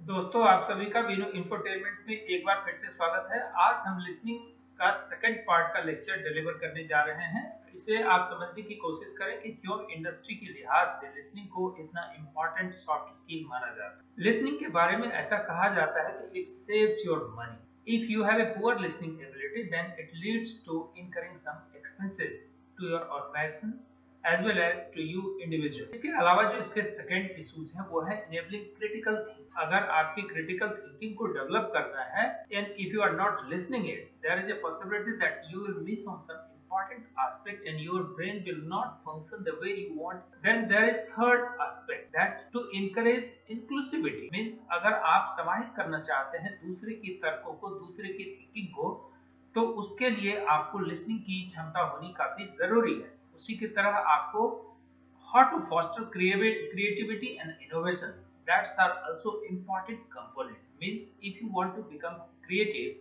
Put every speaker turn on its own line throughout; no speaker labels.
दोस्तों, आप सभी का वीनू इंफोटेनमेंट में एक बार फिर से स्वागत है। आज हम लिसनिंग का सेकंड पार्ट का लेक्चर डिलीवर करने जा रहे हैं। इसे आप समझने की कोशिश करें कि क्यों इंडस्ट्री के लिहाज से लिसनिंग को इतना इम्पोर्टेंट सॉफ्ट स्किल माना जाता है। लिसनिंग के बारे में ऐसा कहा जाता है कि it saves your money. If you have a poor listening ability then it leads to incurring some expenses to your organisation as well as to you individual। इसके अलावा जो इसके सेकंड इश्यूज हैं वो है enabling critical thinking। अगर आपकी critical thinking को डेवलप करना है and if you are not listening it, there is a possibility that you will miss on some important aspect and your brain will not function the way you want। Then there is third aspect that to encourage inclusivity means अगर आप समाहित करना चाहते हैं दूसरे की तर्कों को, दूसरे की थिंकिंग को, तो उसके लिए आपको लिसनिंग की क्षमता होनी काफी जरूरी है। उसी की तरह आपको how to foster creativity and innovation, that's are also important component। Means if you want to become creative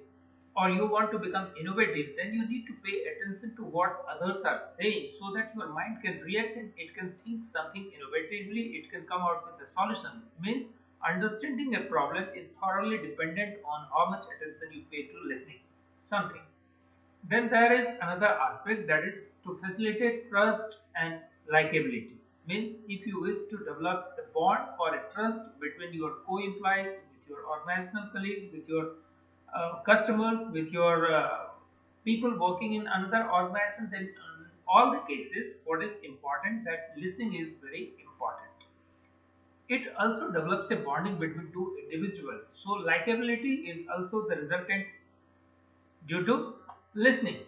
or you want to become innovative, then you need to pay attention to what others are saying so that your mind can react and it can think something innovatively, it can come out with a solution। Means understanding a problem is thoroughly dependent on how much attention you pay to listening something। Then there is another aspect that is to facilitate trust and likability। Means if you wish to develop a bond or a trust between your co-employees, with your organizational colleagues, with your customers, with your people working in another organization, then in all the cases, what is important that listening is very important। It also develops a bonding between two individuals. So likability is also the resultant due to listening।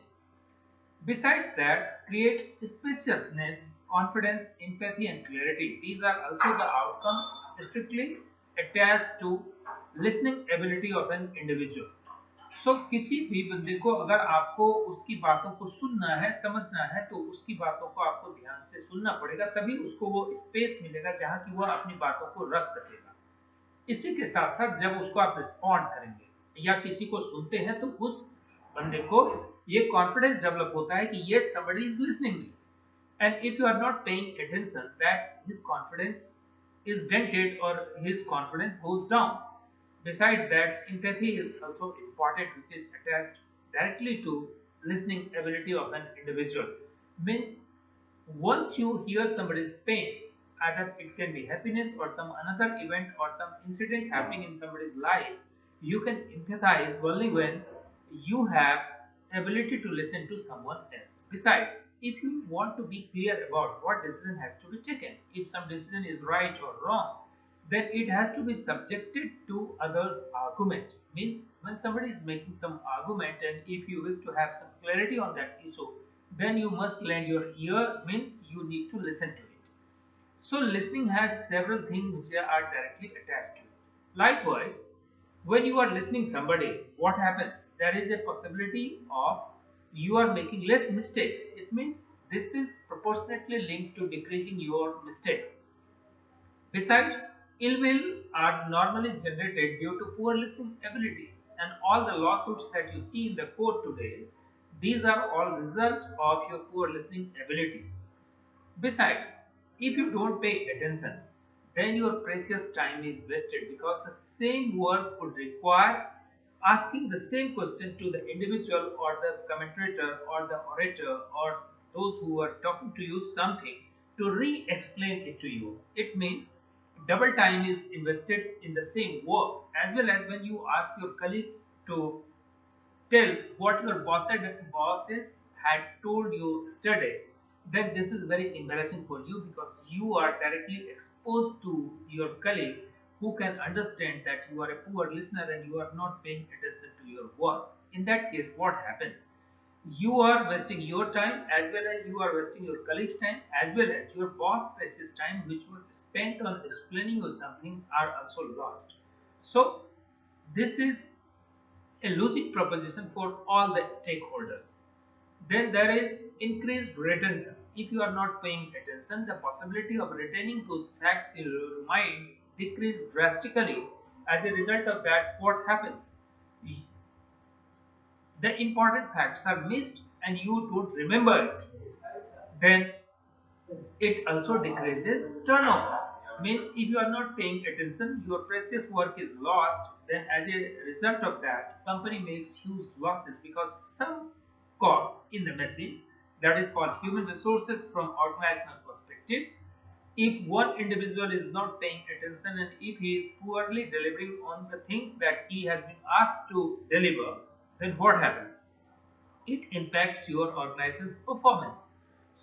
Besides that, create spaciousness, confidence, empathy, and clarity. These are also the outcome strictly attached to listening ability of an individual। So किसी भी बंदे को अगर आपको उसकी बातों को सुनना है, समझना है, तो उसकी बातों को आपको ध्यान से सुनना पड़ेगा, तभी उसको वो स्पेस मिलेगा जहां की वह अपनी बातों को रख सकेगा। इसी के साथ साथ जब उसको आप रिस्पॉन्ड करेंगे या किसी को सुनते हैं तो उस बंदे को ये कॉन्फिडेंस डेवलप होता है कि ये somebody is listening me, and if you are not paying attention that his confidence is dented or his confidence goes down। Besides that, empathy is also important, which is attached directly to listening ability of an individual। Means once you hear somebody's pain, either it can be happiness or some another event or some incident happening in somebody's life, you can empathize only when you have ability to listen to someone else। Besides, if you want to be clear about what decision has to be taken, if some decision is right or wrong, then it has to be subjected to others' argument। Means when somebody is making some argument and if you wish to have some clarity on that issue, then you must lend your ear, means you need to listen to it। So listening has several things which are directly attached to it। Likewise, when you are listening somebody, what happens? There is a possibility of you are making less mistakes। It means this is proportionately linked to decreasing your mistakes। Besides, ill will are normally generated due to poor listening ability, and all the lawsuits that you see in the court today, these are all result of your poor listening ability। Besides, if you don't pay attention, then your precious time is wasted because the same work would require asking the same question to the individual or the commentator or the orator or those who are talking to you something to re-explain it to you। It means double time is invested in the same work, as well as when you ask your colleague to tell what your bosses had told you yesterday, then this is very embarrassing for you because you are directly exposed to your colleague who can understand that you are a poor listener and you are not paying attention to your work। In that case, what happens? You are wasting your time as well as you are wasting your colleague's time as well as your boss precious time which was spent on explaining you something are also lost। So this is a losing proposition for all the stakeholders। Then there is increased retention। If you are not paying attention, the possibility of retaining those facts in your mind decrease drastically। As a result of that, what happens? The important facts are missed and you don't remember it, then it also decreases turnover। Means if you are not paying attention, your precious work is lost. Then as a result of that, company makes huge losses because some cog in the machine, that is called human resources from organizational perspective. If one individual is not paying attention and if he is poorly delivering on the things that he has been asked to deliver, then what happens? It impacts your organization's performance.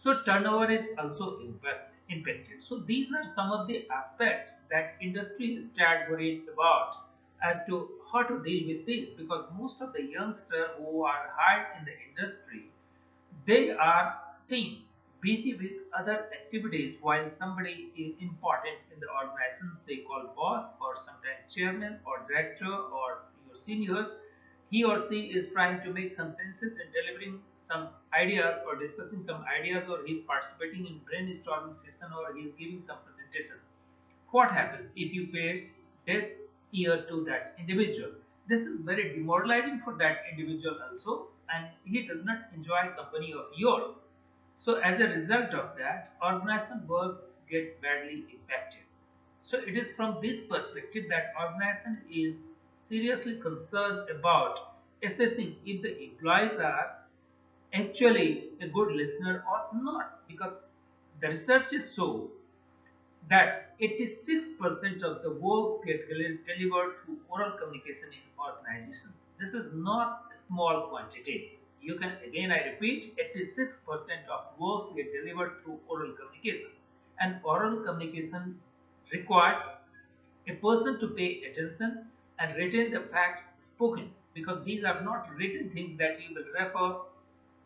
So turnover is also impacted. So these are some of the aspects that industry is tad worried about as to how to deal with this, because most of the youngsters who are hired in the industry, they are seen busy with other activities while somebody is important in the organization, say called boss or sometimes chairman or director or your seniors. He or she is trying to make some senses and delivering some ideas or discussing some ideas, or he's participating in brainstorming session, or he's giving some presentation. What happens if you pay deaf ear to that individual? This is very demoralizing for that individual also, and he does not enjoy company of yours. So as a result of that, organization works get badly impacted. So it is from this perspective that organization is seriously concerned about assessing if the employees are actually a good listener or not, because the researches show that 86% of the work get delivered through oral communication in organization. This is not a small quantity. You can again, I repeat, 86% of work get delivered through oral communication. And oral communication requires a person to pay attention and retain the facts spoken, because these are not written things that you will refer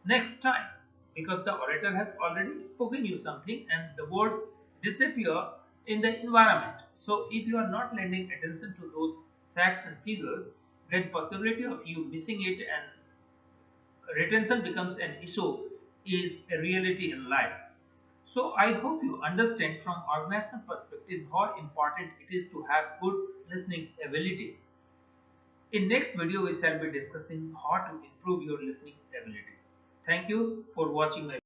next time, because the orator has already spoken you something and the words disappear in the environment. So if you are not lending attention to those facts and figures, then possibility of you missing it and retention becomes an issue is a reality in life. So I hope you understand from organization perspective how important it is to have good listening ability. In next video we shall be discussing how to improve your listening ability. Thank you for watching my